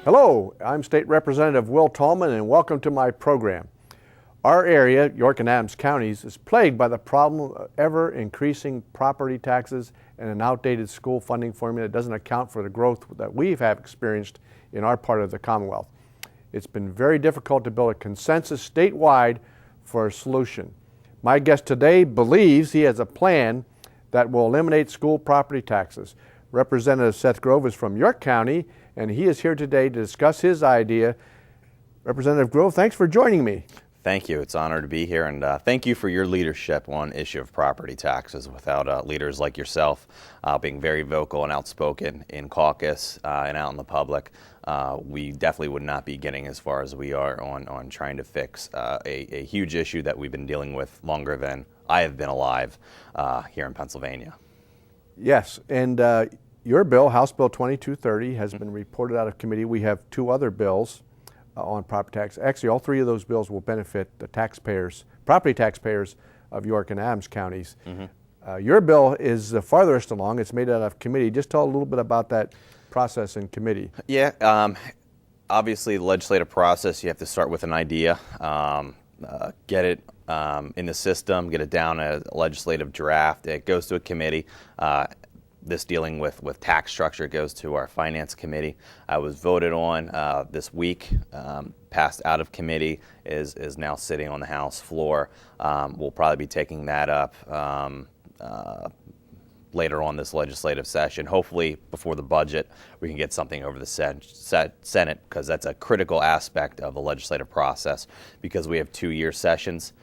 Hello, I'm State Representative Will Tallman, and welcome to my program. Our area, York and Adams counties, is plagued by the problem of ever-increasing property taxes and an outdated school funding formula that doesn't account for the growth that we have experienced in our part of the Commonwealth. It's been very difficult to build a consensus statewide for a solution. My guest today believes he has a plan that will eliminate school property taxes. Representative Seth Grove is from York County, and he is here today to discuss his idea. Representative Grove, thanks for joining me. Thank you. It's an honor to be here, and thank you for your leadership on issue of property taxes. Without leaders like yourself being very vocal and outspoken in caucus and out in the public, we definitely would not be getting as far as we are on trying to fix a huge issue that we've been dealing with longer than I have been alive here in Pennsylvania. Yes, and your bill, House Bill 2230, has been reported out of committee. We have two other bills on property tax. Actually, all three of those bills will benefit the taxpayers, property taxpayers of York and Adams counties. Your bill is the farthest along. It's made out of committee. Just tell a little bit about that process in committee. Yeah, obviously the legislative process, you have to start with an idea, get it in the system, get it down as a legislative draft. It goes to a committee. This dealing with tax structure goes to our finance committee. I was voted on this week, passed out of committee, is now sitting on the House floor. We'll probably be taking that up later on this legislative session. Hopefully before the budget we can get something over the Senate, because that's a critical aspect of the legislative process, because we have 2-year sessions.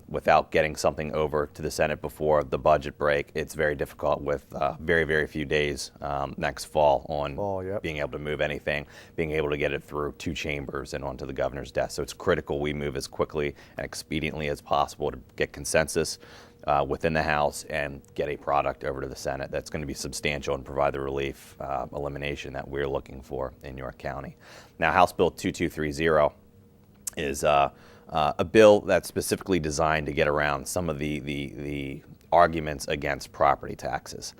Without getting something over to the Senate before the budget break, it's very difficult with very, very few days next fall on being able to move anything, being able to get it through 2 chambers and onto the governor's desk. So it's critical we move as quickly and expediently as possible to get consensus within the House and get a product over to the Senate that's going to be substantial and provide the relief elimination that we're looking for in York County. Now, House Bill 2230 is a bill that's specifically designed to get around some of the arguments against property taxes.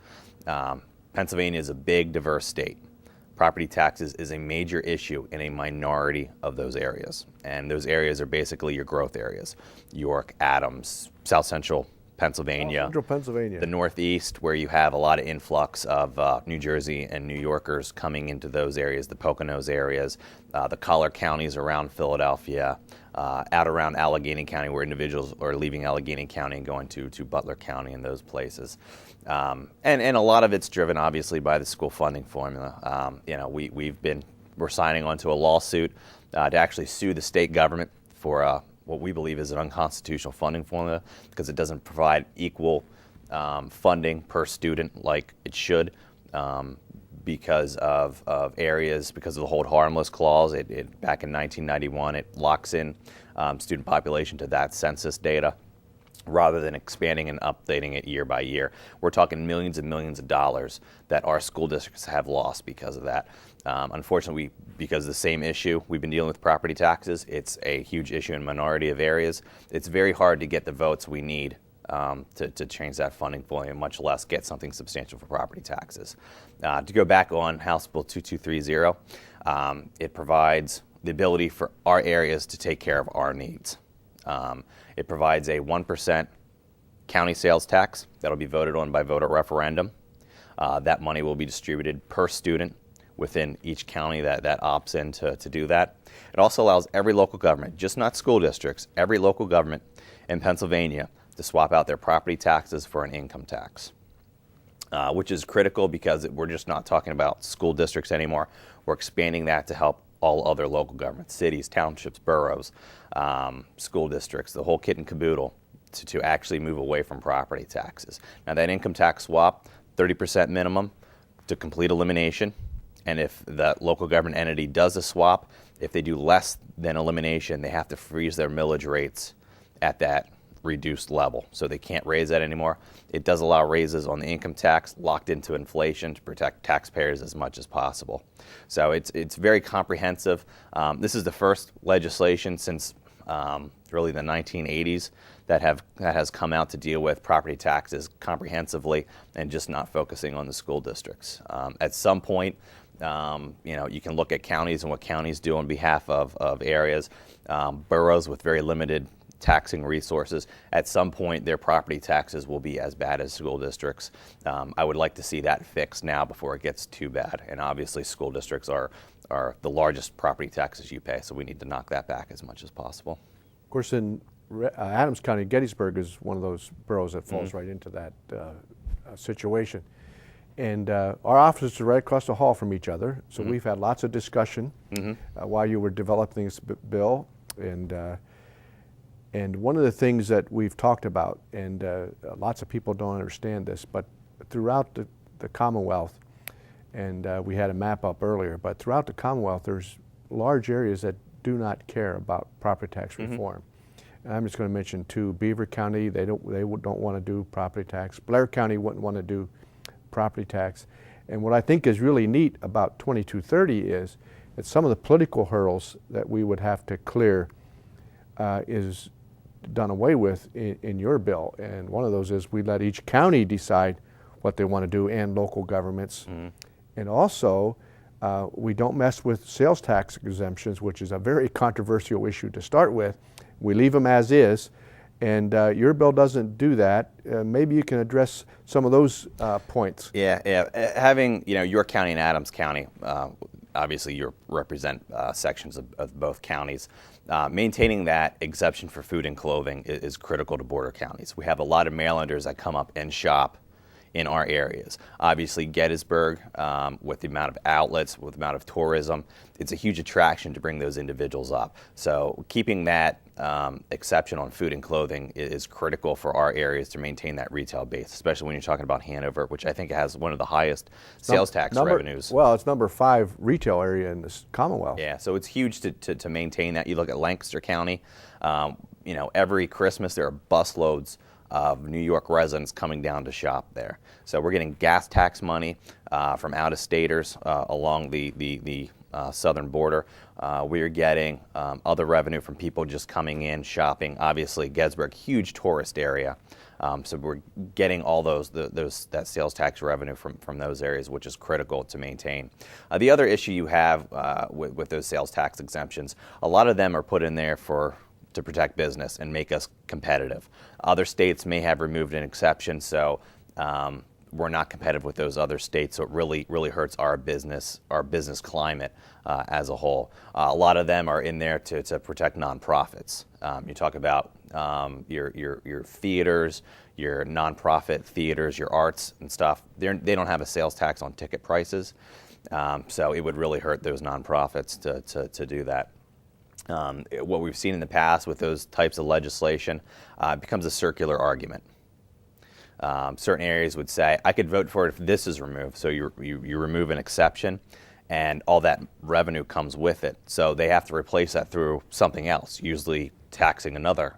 Pennsylvania is a big, diverse state. Property taxes is a major issue in a minority of those areas, and those areas are basically your growth areas: York, Adams, South Central Pennsylvania, the Northeast, where you have a lot of influx of New Jersey and New Yorkers coming into those areas, the Poconos areas, the collar counties around Philadelphia, out around Allegheny County, where individuals are leaving Allegheny County and going to Butler County and those places. And a lot of it's driven, obviously, by the school funding formula. We're signing on to a lawsuit to actually sue the state government for what we believe is an unconstitutional funding formula, because it doesn't provide equal funding per student like it should, because of areas, because of the hold harmless clause. Back in 1991, it locks in student population to that census data, rather than expanding and updating it year by year. We're talking millions and millions of dollars that our school districts have lost because of that. Unfortunately, because of the same issue, we've been dealing with property taxes. It's a huge issue in a minority of areas. It's very hard to get the votes we need to change that funding formula, much less get something substantial for property taxes. To go back on House Bill 2230, it provides the ability for our areas to take care of our needs. It provides a 1% county sales tax that'll be voted on by voter referendum. That money will be distributed per student within each county that opts in to do that. It also allows every local government, just not school districts, every local government in Pennsylvania to swap out their property taxes for an income tax, which is critical, because we're just not talking about school districts anymore. We're expanding that to help all other local governments, cities, townships, boroughs, school districts, the whole kit and caboodle, to actually move away from property taxes. Now, that income tax swap, 30% minimum to complete elimination. And if the local government entity does a swap, if they do less than elimination, they have to freeze their millage rates at that reduced level. So they can't raise that anymore. It does allow raises on the income tax locked into inflation to protect taxpayers as much as possible. So it's very comprehensive. This is the first legislation since really the 1980s that has come out to deal with property taxes comprehensively and just not focusing on the school districts. At some point, You can look at counties and what counties do on behalf of areas, boroughs with very limited taxing resources. At some point, their property taxes will be as bad as school districts. I would like to see that fixed now before it gets too bad. And obviously, school districts are the largest property taxes you pay, so we need to knock that back as much as possible. Of course, in Adams County, Gettysburg is one of those boroughs that falls right into that situation. And our offices are right across the hall from each other, so we've had lots of discussion while you were developing this bill. And one of the things that we've talked about, and lots of people don't understand this, but throughout the Commonwealth, and we had a map up earlier, but throughout the Commonwealth, there's large areas that do not care about property tax reform. And I'm just going to mention two. Beaver County, they don't want to do property tax. Blair County wouldn't want to do property tax. And what I think is really neat about 2230 is that some of the political hurdles that we would have to clear is done away with in your bill. And one of those is we let each county decide what they want to do, and local governments. And also, we don't mess with sales tax exemptions, which is a very controversial issue to start with. We leave them as is, and your bill doesn't do that. Maybe you can address some of those points. Yeah. Having York County and Adams County, obviously you represent sections of both counties. Maintaining that exemption for food and clothing is critical to border counties. We have a lot of Marylanders that come up and shop in our areas. Obviously, Gettysburg, with the amount of outlets, with the amount of tourism, it's a huge attraction to bring those individuals up. So keeping that exception on food and clothing is critical for our areas to maintain that retail base, especially when you're talking about Hanover, which I think has one of the highest sales tax revenues. Well, it's number 5 retail area in this Commonwealth. Yeah, so it's huge to maintain that. You look at Lancaster County, every Christmas there are busloads of New York residents coming down to shop there. So we're getting gas tax money from out-of-staters along the southern border. We are getting other revenue from people just coming in, shopping. Obviously, Gettysburg, huge tourist area. So we're getting all that sales tax revenue from those areas, which is critical to maintain. The other issue you have with those sales tax exemptions, a lot of them are put in there to protect business and make us competitive. Other states may have removed an exception, so we're not competitive with those other states, so it really hurts our business climate as a whole. A lot of them are in there to protect nonprofits. You talk about your theaters, your nonprofit theaters, your arts and stuff. They don't have a sales tax on ticket prices, so it would really hurt those nonprofits to do that. What we've seen in the past with those types of legislation becomes a circular argument. Certain areas would say, I could vote for it if this is removed. So you remove an exception, and all that revenue comes with it. So they have to replace that through something else, usually taxing another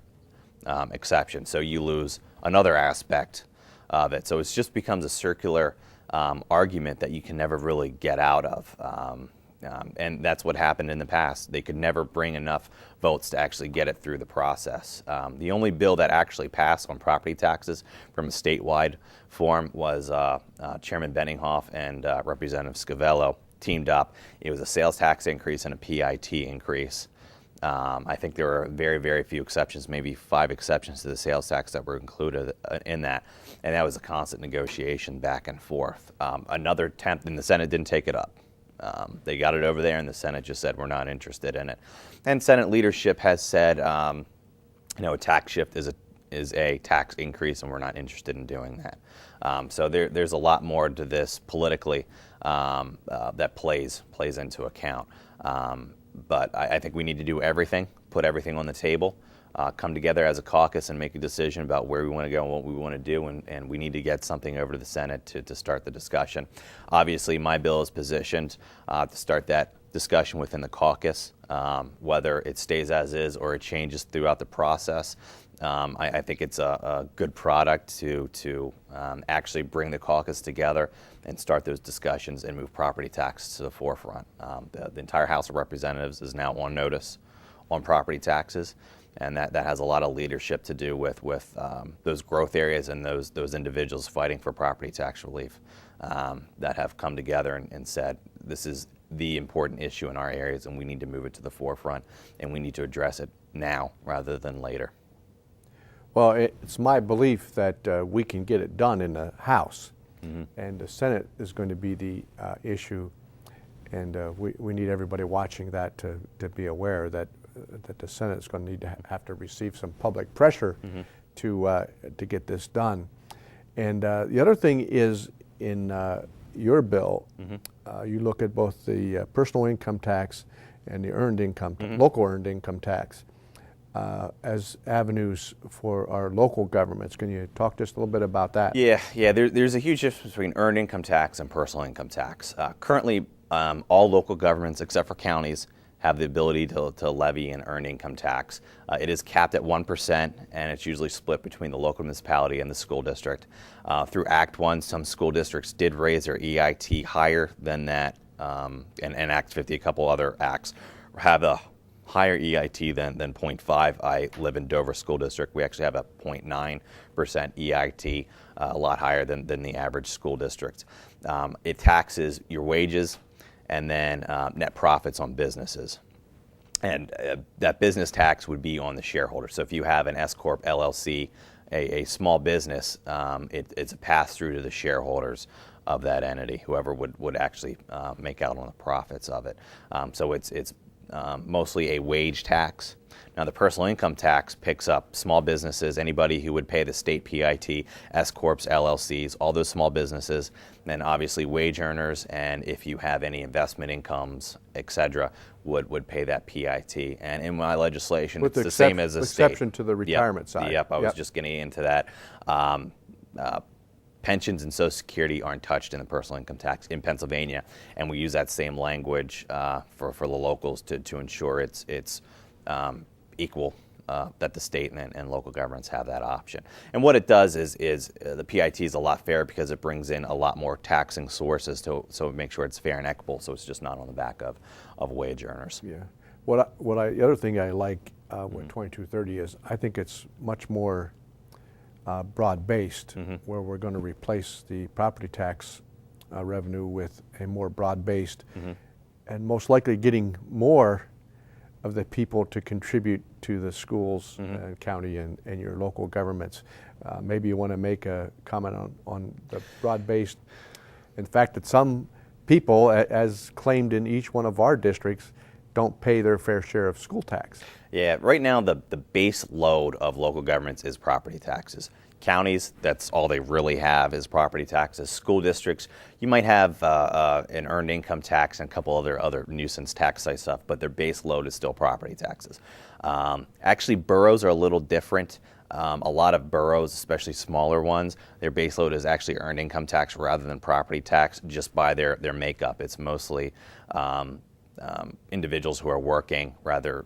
exception. So you lose another aspect of it. So it just becomes a circular argument that you can never really get out of. And that's what happened in the past. They could never bring enough votes to actually get it through the process. The only bill that actually passed on property taxes from a statewide form was Chairman Benninghoff and Representative Scavello teamed up. It was a sales tax increase and a PIT increase. I think there were very, very few exceptions, maybe 5 exceptions to the sales tax that were included in that. And that was a constant negotiation back and forth. Another attempt, and the Senate didn't take it up. They got it over there, and the Senate just said, we're not interested in it. And Senate leadership has said, a tax shift is a tax increase, and we're not interested in doing that. So there's a lot more to this politically that plays into account. But I think we need to do everything, put everything on the table, come together as a caucus and make a decision about where we want to go and what we want to do, and we need to get something over to the Senate to start the discussion. Obviously, my bill is positioned to start that discussion within the caucus, whether it stays as is or it changes throughout the process. I think it's a good product to actually bring the caucus together and start those discussions and move property taxes to the forefront. The entire House of Representatives is now on notice on property taxes. And that has a lot of leadership to do with those growth areas and those individuals fighting for property tax relief that have come together and said, this is the important issue in our areas and we need to move it to the forefront and we need to address it now rather than later. Well, it's my belief that we can get it done in the House, and the Senate is going to be the issue, and we need everybody watching that to be aware that the Senate is going to need to have to receive some public pressure to get this done. And the other thing is in your bill, you look at both the personal income tax and the earned income, local earned income tax, as avenues for our local governments. Can you talk just a little bit about that? Yeah. There's a huge difference between earned income tax and personal income tax. Currently, all local governments, except for counties, have the ability to levy an earned income tax. It is capped at 1%, and it's usually split between the local municipality and the school district. Through Act 1, some school districts did raise their EIT higher than that, and Act 50, a couple other acts, have a higher EIT than 0.5. I live in Dover School District. We actually have a 0.9% EIT, a lot higher than the average school district. It taxes your wages and then net profits on businesses. And that business tax would be on the shareholder. So if you have an S Corp, LLC, a small business, it's a pass-through to the shareholders of that entity, whoever would actually make out on the profits of it. So it's mostly a wage tax. Now, the personal income tax picks up small businesses, anybody who would pay the state PIT, S Corps, LLCs, all those small businesses, then obviously wage earners, and if you have any investment incomes, et cetera, would pay that PIT. And in my legislation, with it's the same as the state. Exception to the retirement side. Yep, I was just getting into that. Pensions and Social Security aren't touched in the personal income tax in Pennsylvania, and we use that same language for the locals to ensure it's equal, that the state and local governments have that option. And what it does is the PIT is a lot fairer because it brings in a lot more taxing sources so it makes sure it's fair and equitable, so it's just not on the back of wage earners. Yeah. The other thing I like with 2230 is I think it's much more broad-based, where we're going to replace the property tax revenue with a more broad-based, and most likely getting more of the people to contribute to the schools and county and your local governments. Maybe you want to make a comment on the broad-based, in fact, that some people, as claimed in each one of our districts, don't pay their fair share of school tax. Yeah, right now the base load of local governments is property taxes. Counties, that's all they really have is property taxes. School districts, you might have an earned income tax and a couple other nuisance tax type stuff, but their base load is still property taxes. Actually, boroughs are a little different. A lot of boroughs, especially smaller ones, their base load is actually earned income tax rather than property tax, just by their makeup. It's mostly individuals who are working, rather,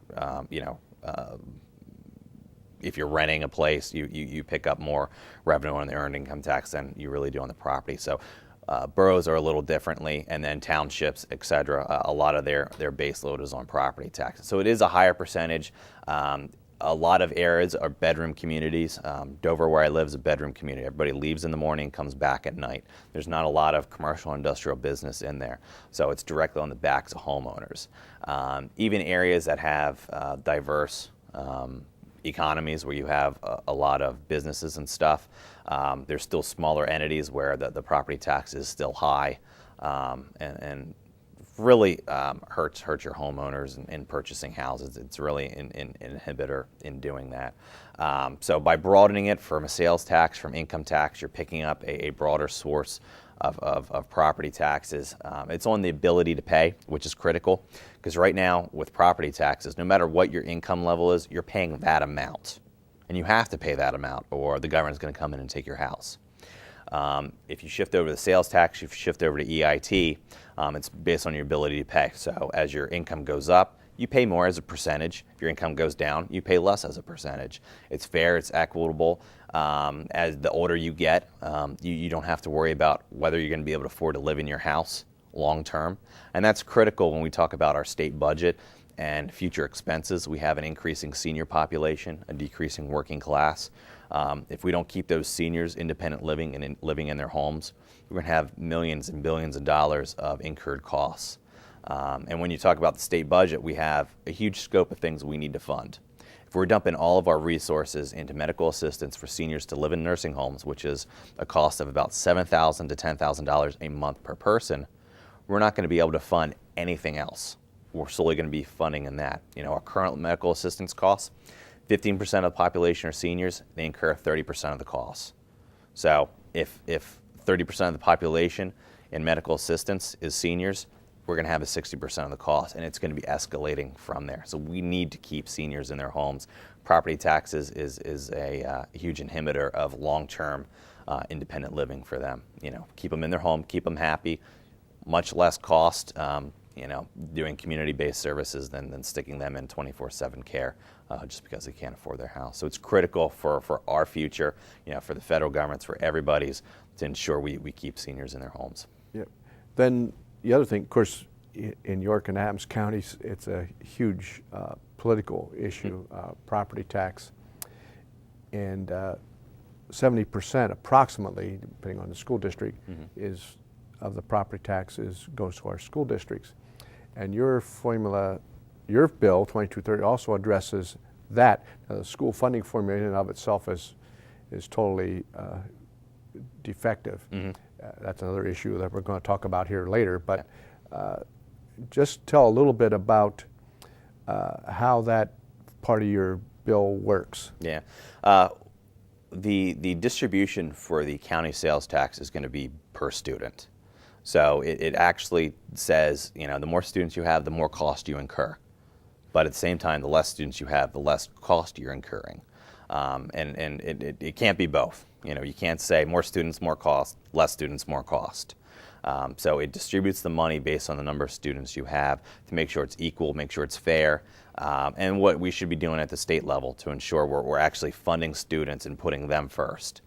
if you're renting a place, you pick up more revenue on the earned income tax than you really do on the property. So boroughs are a little differently, and then townships, et cetera, a lot of their base load is on property taxes. So it is a higher percentage. A lot of areas are bedroom communities. Dover, where I live, is a bedroom community. Everybody leaves in the morning, comes back at night. There's not a lot of commercial industrial business in there. So it's directly on the backs of homeowners. Even areas that have diverse economies where you have a lot of businesses and stuff, there's still smaller entities where the property tax is still high, and really hurts your homeowners in purchasing houses. It's really an inhibitor in doing that. So by broadening it from a sales tax, from income tax, you're picking up a broader source of property taxes. It's on the ability to pay, which is critical, because right now with property taxes, no matter what your income level is, you're paying that amount. And you have to pay that amount or the government's going to come in and take your house. If you shift over to the sales tax, if you shift over to EIT, it's based on your ability to pay. So as your income goes up, you pay more as a percentage. If your income goes down, you pay less as a percentage. It's fair, it's equitable. As the older you get, you don't have to worry about whether you're going to be able to afford to live in your house long term. And that's critical when we talk about our state budget. and future expenses. We have an increasing senior population, a decreasing working class. If we don't keep those seniors independent living and living in their homes, we're going to have millions and billions of dollars of incurred costs. And when you talk about the state budget, we have a huge scope of things we need to fund. If we're dumping all of our resources into medical assistance for seniors to live in nursing homes, which is a cost of about $7,000 to $10,000 a month per person, we're not going to be able to fund anything else. We're solely going to be funding in that. Our current medical assistance costs, 15% of the population are seniors, they incur 30% of the costs. So if 30% of the population in medical assistance is seniors, we're going to have a 60% of the cost, and it's going to be escalating from there. So we need to keep seniors in their homes. Property taxes is a huge inhibitor of long-term independent living for them. Keep them in their home, keep them happy, much less cost, doing community-based services than sticking them in 24/7 care just because they can't afford their house. So it's critical for our future, for the federal governments, for everybody's, to ensure we keep seniors in their homes. Yep. Then the other thing, of course, in York and Adams counties, it's a huge political issue, property tax. And 70% approximately, depending on the school district, is of the property taxes goes to our school districts. And your formula, your bill, 2230, also addresses that. Now, the school funding formula in and of itself is totally defective. That's another issue that we're going to talk about here later. But just tell a little bit about how that part of your bill works. Yeah. The distribution for the county sales tax is going to be per student. So it actually says, the more students you have, the more cost you incur. But at the same time, the less students you have, the less cost you're incurring. And it can't be both. You can't say more students, more cost, less students, more cost. So it distributes the money based on the number of students you have to make sure it's equal, make sure it's fair, and what we should be doing at the state level to ensure we're actually funding students and putting them first.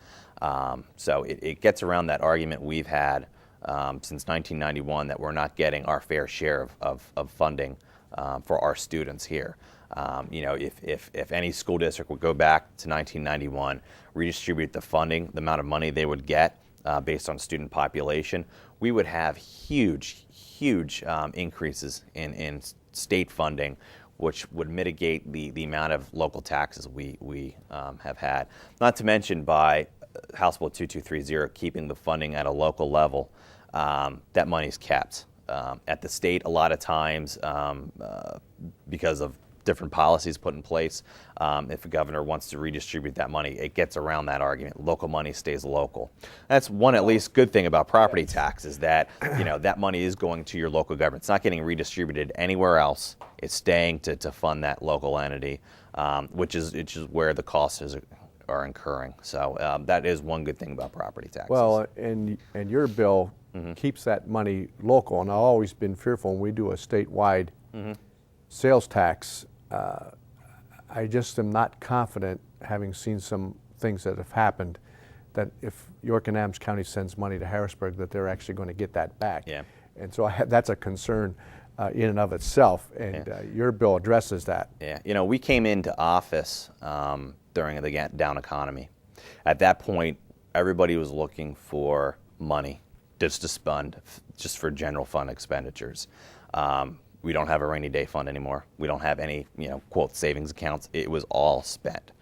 So it gets around that argument we've had since 1991 that we're not getting our fair share of funding for our students here. If any school district would go back to 1991, redistribute the funding, the amount of money they would get based on student population, we would have huge increases in state funding, which would mitigate the amount of local taxes we have had. Not to mention by House Bill 2230 keeping the funding at a local level, that money's kept. At the state, a lot of times, because of different policies put in place, if a governor wants to redistribute that money, it gets around that argument. Local money stays local. That's one at least good thing about property tax is that that money is going to your local government. It's not getting redistributed anywhere else. It's staying to fund that local entity, which is where the costs are incurring. So that is one good thing about property taxes. Well, and your bill keeps that money local, and I've always been fearful when we do a statewide sales tax. I just am not confident, having seen some things that have happened, that if York and Adams County sends money to Harrisburg, that they're actually going to get that back. Yeah. And so that's a concern in and of itself, and your bill addresses that. Yeah, we came into office during the down economy. At that point, everybody was looking for money just to spend, just for general fund expenditures. We don't have a rainy day fund anymore. We don't have any, quote, savings accounts. It was all spent.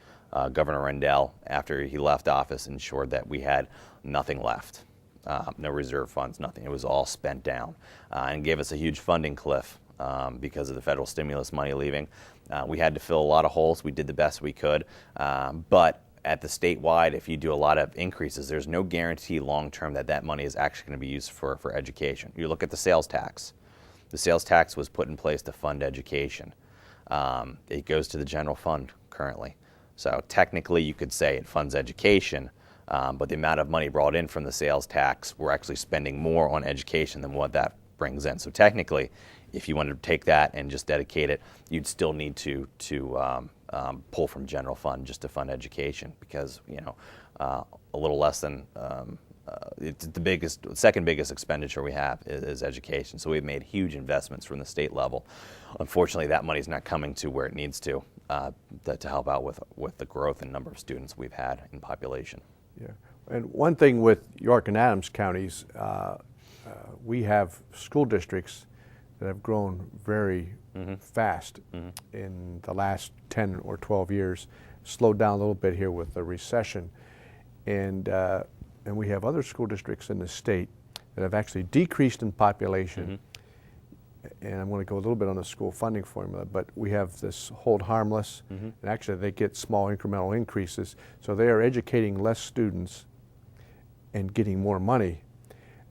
Governor Rendell, after he left office, ensured that we had nothing left. No reserve funds, nothing. It was all spent down and gave us a huge funding cliff because of the federal stimulus money leaving. We had to fill a lot of holes. We did the best we could. But at the statewide, if you do a lot of increases, there's no guarantee long-term that money is actually going to be used for education. You look at the sales tax. The sales tax was put in place to fund education. It goes to the general fund currently. So technically you could say it funds education, but the amount of money brought in from the sales tax, we're actually spending more on education than what that brings in. So technically, if you wanted to take that and just dedicate it, you'd still need to pull from general fund just to fund education because, a little less than it's the second biggest expenditure we have is education. So we've made huge investments from the state level. Unfortunately, that money's not coming to where it needs to help out with the growth in number of students we've had in population. Yeah, and one thing with York and Adams counties, we have school districts that have grown very fast in the last 10 or 12 years, slowed down a little bit here with the recession. And we have other school districts in the state that have actually decreased in population. And I'm going to go a little bit on the school funding formula, but we have this hold harmless, and actually they get small incremental increases. So they are educating less students and getting more money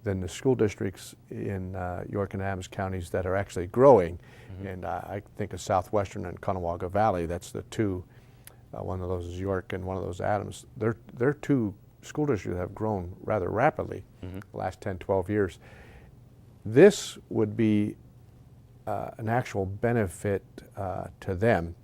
than the school districts in York and Adams counties that are actually growing. And I think of Southwestern and Conewaga Valley, that's the two. One of those is York and one of those Adams. They're two school districts that have grown rather rapidly the last 10, 12 years. This would be an actual benefit to them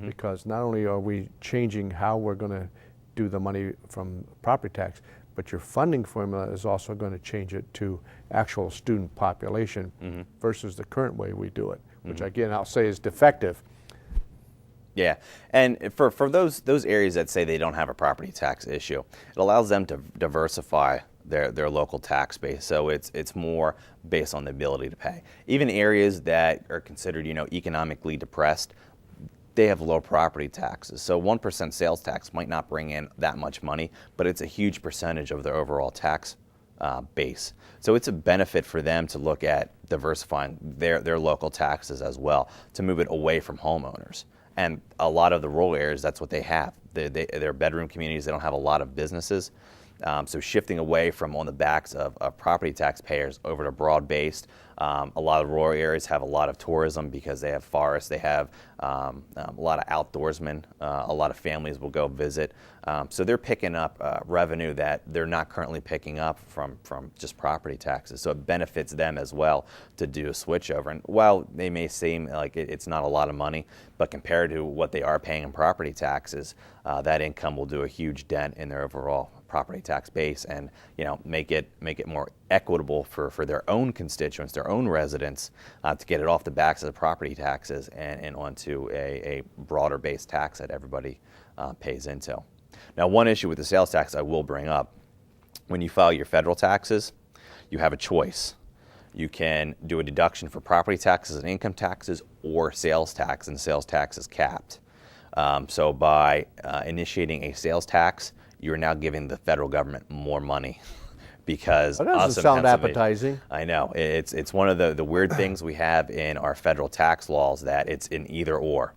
because not only are we changing how we're going to do the money from property tax, but your funding formula is also going to change it to actual student population versus the current way we do it, which again I'll say is defective. Yeah, and for those areas that say they don't have a property tax issue, it allows them to diversify their local tax base. So it's more based on the ability to pay. Even areas that are considered economically depressed, they have low property taxes. So 1% sales tax might not bring in that much money, but it's a huge percentage of their overall tax base. So it's a benefit for them to look at diversifying their local taxes as well, to move it away from homeowners. And a lot of the rural areas, that's what they have. They're bedroom communities. They don't have a lot of businesses. So shifting away from on the backs of property taxpayers over to broad-based. A lot of rural areas have a lot of tourism because they have forests. They have a lot of outdoorsmen. A lot of families will go visit. So they're picking up revenue that they're not currently picking up from just property taxes. So it benefits them as well to do a switch over. And while they may seem like it's not a lot of money, but compared to what they are paying in property taxes, that income will do a huge dent in their overall property tax base and make it more equitable for their own constituents, their own residents, to get it off the backs of the property taxes and onto a broader base tax that everybody pays into. Now, one issue with the sales tax I will bring up, when you file your federal taxes, you have a choice. You can do a deduction for property taxes and income taxes or sales tax, and sales tax is capped. So by initiating a sales tax, you're now giving the federal government more money because that doesn't sound appetizing. I know. It's one of the weird things we have in our federal tax laws, that it's an either or.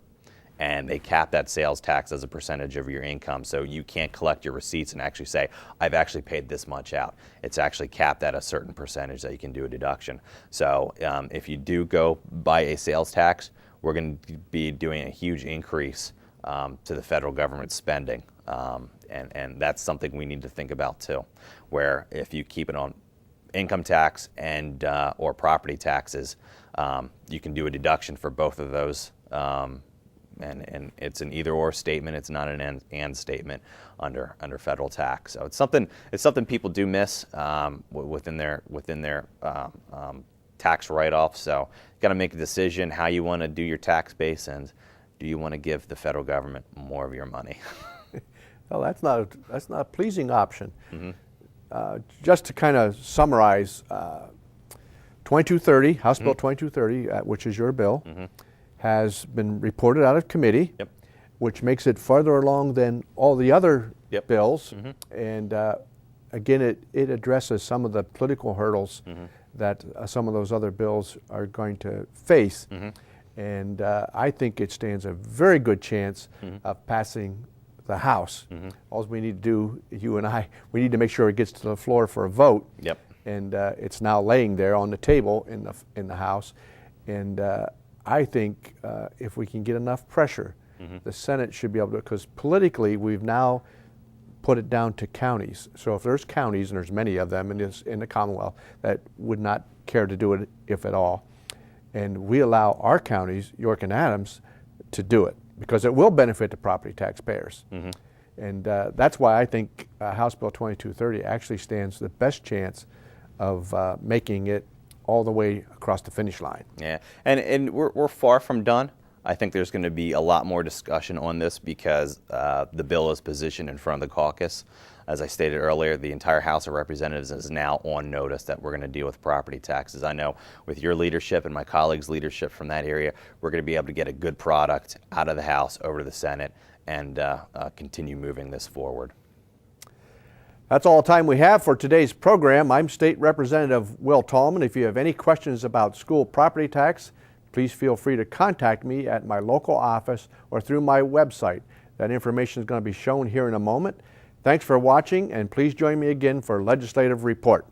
And they cap that sales tax as a percentage of your income. So you can't collect your receipts and actually say, I've actually paid this much out. It's actually capped at a certain percentage that you can do a deduction. So if you do go buy a sales tax, we're going to be doing a huge increase to the federal government spending. And that's something we need to think about too, where if you keep it on income tax and or property taxes, you can do a deduction for both of those. And it's an either-or statement. It's not an and statement under federal tax. So it's something people do miss within their tax write-off. So you got to make a decision how you want to do your tax base, and do you want to give the federal government more of your money? Well, that's not a pleasing option. Just to kind of summarize, 2230, House Bill 2230, which is your bill, has been reported out of committee, which makes it farther along than all the other bills. And again, it addresses some of the political hurdles that some of those other bills are going to face. And I think it stands a very good chance of passing the House. All we need to do, you and I, we need to make sure it gets to the floor for a vote. And it's now laying there on the table in the House. And I think if we can get enough pressure, the Senate should be able to, because politically we've now put it down to counties. So if there's counties, and there's many of them in the Commonwealth, that would not care to do it, if at all, and we allow our counties, York and Adams, to do it, because it will benefit the property taxpayers. And that's why I think House Bill 2230 actually stands the best chance of making it all the way across the finish line. Yeah, and we're far from done. I think there's going to be a lot more discussion on this because the bill is positioned in front of the caucus. As I stated earlier, the entire House of Representatives is now on notice that we're going to deal with property taxes. I know with your leadership and my colleagues' leadership from that area, we're going to be able to get a good product out of the House over to the Senate and continue moving this forward. That's all the time we have for today's program. I'm State Representative Will Tallman. If you have any questions about school property tax, please feel free to contact me at my local office or through my website. That information is going to be shown here in a moment. Thanks for watching, and please join me again for Legislative Report.